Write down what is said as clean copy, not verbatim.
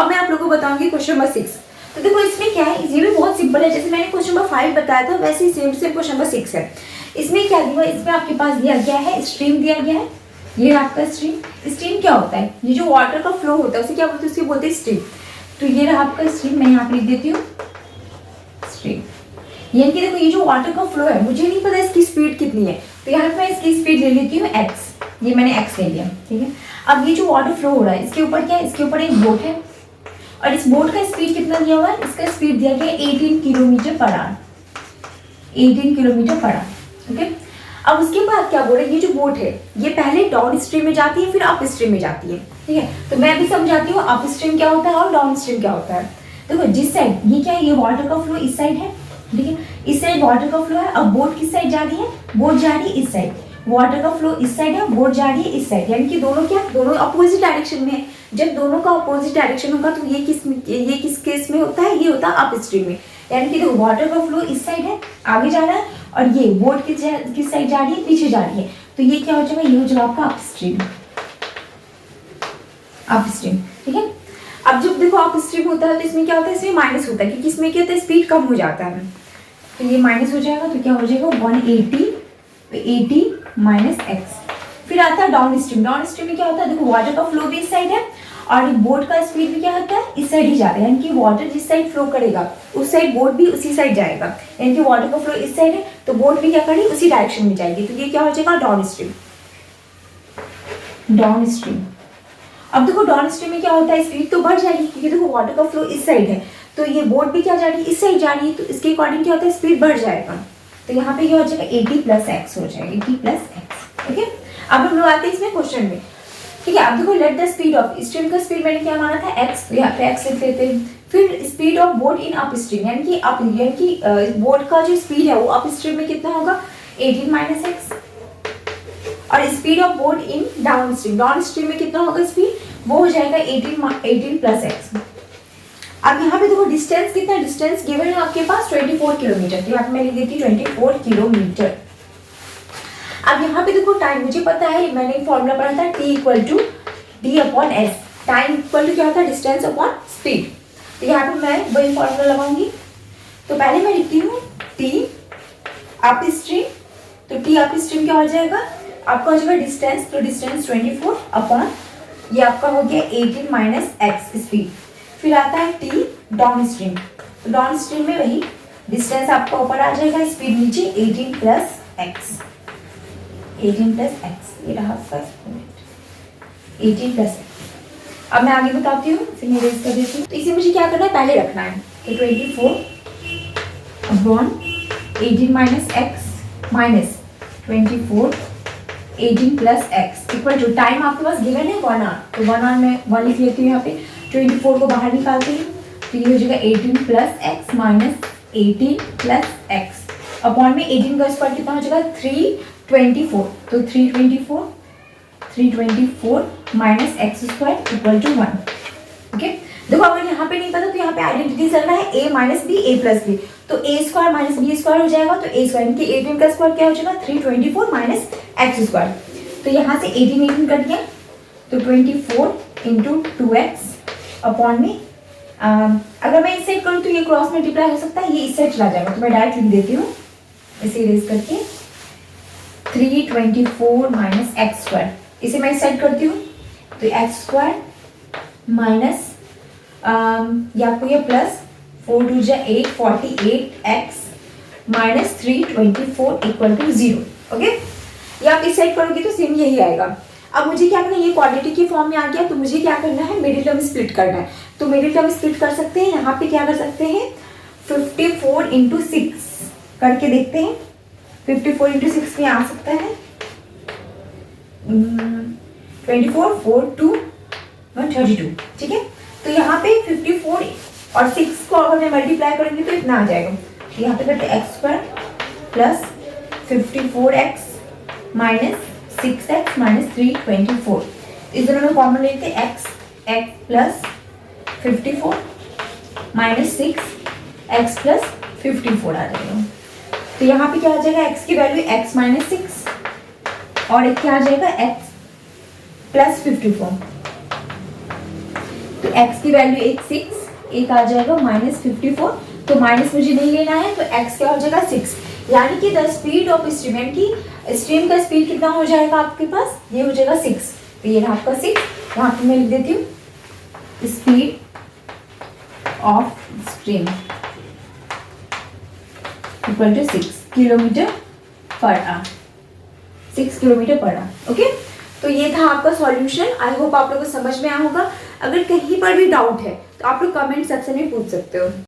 अब मैं आप लोगों को बताऊंगी क्वेश्चन नंबर 6। तो देखो इसमें क्या है, ये भी बहुत सिंपल है, जैसे मैंने क्वेश्चन नंबर 5 बताया था वैसे ही सेम सेम क्वेश्चन नंबर 6 है। इसमें क्या दिया, इसमें आपके पास दिया गया है स्ट्रीम दिया गया है, ये आपका स्ट्रीम। स्ट्रीम क्या होता है, ये जो वाटर का फ्लो होता है उसे क्या बोलते हैं, उसे बोलते हैं स्ट्रीम। तो ये रहा आपका स्ट्रीम, मैं यहाँ पे लिख देती हूँ स्ट्रीम। यानी कि देखो ये जो वाटर का फ्लो है, मुझे नहीं पता इसकी स्पीड कितनी है, तो यहाँ पे मैं इसकी स्पीड ले लेती हूँ x, ये मैंने x ले लिया, ठीक है। अब ये जो वाटर फ्लो हो रहा है इसके ऊपर क्या है, इसके ऊपर एक बोट है और इस बोट का स्पीड कितना दिया हुआ है, इसका स्पीड दिया गया है 18 kilometre per our, 18 kilometre per hour, okay. अब उसके बाद क्या बोल रहे हैं, ये जो बोट है ये पहले डाउन स्ट्रीम में जाती है फिर अप स्ट्रीम में जाती है, ठीक है। तो मैं भी समझाती हूँ अप स्ट्रीम क्या होता है और डाउन स्ट्रीम क्या होता है। देखो जिस साइड ये क्या है, ये वाटर का फ्लो इस साइड है, ठीक है, इस साइड वाटर का फ्लो है। अब बोट किस साइड जा रही है, बोट जा रही है इस साइड, वाटर का फ्लो इस साइड है, बोट जा रही है इस साइड, यानी कि दोनों क्या, दोनों अपोजिट डायरेक्शन में है। जब दोनों का अपोजिट डायरेक्शन होगा तो ये किस केस में होता है, ये होता है अप स्ट्रीम में। यानी कि देखो वाटर का फ्लो इस साइड है, आगे जा रहा है, और ये बोट किस साइड जा रही है, पीछे जा रही है। तो ये क्या हो जाएगा, ये हो जाएगा आपका अप स्ट्रीम, ठीक है। अब जब देखो अप स्ट्रीम होता है तो इसमें क्या होता है, इसमें माइनस होता है, क्योंकि इसमें क्या होता है, स्पीड कम हो जाता है, तो ये माइनस हो जाएगा। तो क्या हो जाएगा 180 माइनस x। फिर आता है डाउन स्ट्रीम। डाउन स्ट्रीम में क्या होता है, देखो वाटर का फ्लो भी इस साइड है और बोट का स्पीड भी क्या होता है, इस साइड ही जाता है, यानी कि वाटर जिस साइड फ्लो करेगा उस साइड बोट भी उसी साइड जाएगा, यानी कि वाटर का फ्लो इस साइड है तो बोट भी क्या करेगी, उसी डायरेक्शन में जाएगी। तो ये क्या हो जाएगा डाउन स्ट्रीम। अब देखो डाउन स्ट्रीम में क्या होता है, स्पीड तो बढ़ जाएगी क्योंकि देखो वाटर का फ्लो इस साइड है, तो ये बोट भी क्या जा रही है, इस साइड जा रही है, तो इसके अकॉर्डिंग क्या होता है, स्पीड बढ़ जाएगा। तो यहाँ पे क्या हो जाएगा 80 प्लस एक्स हो जाएगा, 80 प्लस एक्स, ठीक है। अब हम लोग आते हैं इसमें क्वेश्चन में, ठीक है। अब देखो let the speed of stream का स्पीड मैंने क्या माना था x, तो यहाँ पे x लिख लेते हैं। फिर speed of boat in up stream, यानी कि बोट का जो स्पीड है वो अप स्ट्रीम में कितना होगा 18 माइनस एक्स, और speed of boat in down stream में कितना होगा स्पीड, वो हो जाएगा 18 प्लस एक्स। अब यहाँ पे देखो डिस्टेंस कितना, डिस्टेंस गिवन है आपके पास 24 किलोमीटर, तो यहाँ पे मैं लिख देती हूँ 24 किलोमीटर। अब यहाँ पे देखो टाइम मुझे पता है, मैंने फॉर्मूला पढ़ा था t equal to D upon S, time equal to क्या होता है डिस्टेंस अपॉन स्पीड। तो यहाँ पे मैं वही फॉर्मूला लगाऊंगी। तो पहले मैं लिखती हूँ t अप स्ट्रीम, तो t अप स्ट्रीम क्या हो जाएगा आपका, हो जाएगा डिस्टेंस, तो डिस्टेंस 24 अपॉन ये आपका हो गया 18 माइनस एक्स स्पीड। फिर आता है t डाउन स्ट्रीम, तो डाउन स्ट्रीम में वही डिस्टेंस आपका ऊपर आ जाएगा, स्पीड नीचे 18 प्लस एक्स, 18 प्लस एक्स, ये रहा आपका 18 प्लस एक्स। अब मैं आगे बताती हूँ, फिर मैं रेज कर देती हूँ। तो इसे मुझे क्या करना है, पहले रखना है, तो 24 upon 18 minus X minus 24 18 plus X equal to time आपके पास गिवन है 1 आवर, तो 1 आवर में 1 लिख लेती हूँ यहाँ पे, 24 को बाहर निकालती हूँ, तो ये हो जाएगा 18 plus x minus 18 plus x upon में 18 का स्क्वायर कितना हो जाएगा 324, तो 324 minus X square equal to 1, okay. देखो अगर यहाँ पे नहीं पता तो यहाँ पे आइडेंटिटी चलना है a minus B A plus B, तो a square minus B square हो जाएगा, तो a स्क्वायर यानी कि 18 का स्क्वायर क्या हो जाएगा 324 माइनस एक्स स्क्वायर, तो यहाँ से 18 कट गया, तो 24 इंटू 2x अपॉन में अगर मैं इस साइड करूँ तो ये क्रॉस मल्टीप्लाई हो सकता है, ये इस साइड चला जाएगा, तो मैं डायरेक्ट लिख देती हूँ इसे इरेज करके 324 माइनस एक्स स्क्वायर, इसे मैं इस साइड करती हूँ, तो एक्स स्क्वायर माइनस ये आपको ये प्लस 4 2 जा 8 48x minus 324 equal to 0, okay. ये आप इस साइड करोगे तो सेम यही आएगा। अब मुझे क्या करना है, ये क्वाड्रेटिक के फॉर्म में आ गया, तो मुझे क्या करना है मिडिल टर्म स्प्लिट करना है, तो मिडिल टर्म स्प्लिट कर सकते हैं। यहाँ पे क्या कर सकते हैं 54 इंटू 6 करके देखते हैं, 54 इंटू 6 में आ सकता है 24 4 2 32, ठीक है। तो यहाँ पे 54 और 6 को अगर मैं मल्टीप्लाई करेंगे तो इतना आ जाएगा, तो यहाँ पे करते x square plus 54x minus 6x minus 324, इस दोनों में कॉमन लेते x plus 54 minus 6x plus 54 आ जाएगा, तो यहाँ पे क्या आ जाएगा x की वैल्यू x माइनस 6 और एक क्या आ जाएगा x प्लस 54, तो x की वैल्यू एक 6, एक आ जाएगा -54, तो माइनस मुझे नहीं लेना है, तो x क्या हो जाएगा 6, यानी कि द स्पीड ऑफ स्ट्रीम की स्ट्रीम का स्पीड कितना हो जाएगा आपके पास, ये हो जाएगा 6, तो ये रहा आपका 6, यहाँ पे मैं लिख देती हूँ speed of stream equal to 6 kilometre per hour, 6 kilometre per hour. Okay, तो ये था आपका सॉल्यूशन। आई होप आप लोगों को समझ में आया होगा। अगर कहीं पर भी डाउट है तो आप लोग कमेंट सेक्शन में पूछ सकते हो।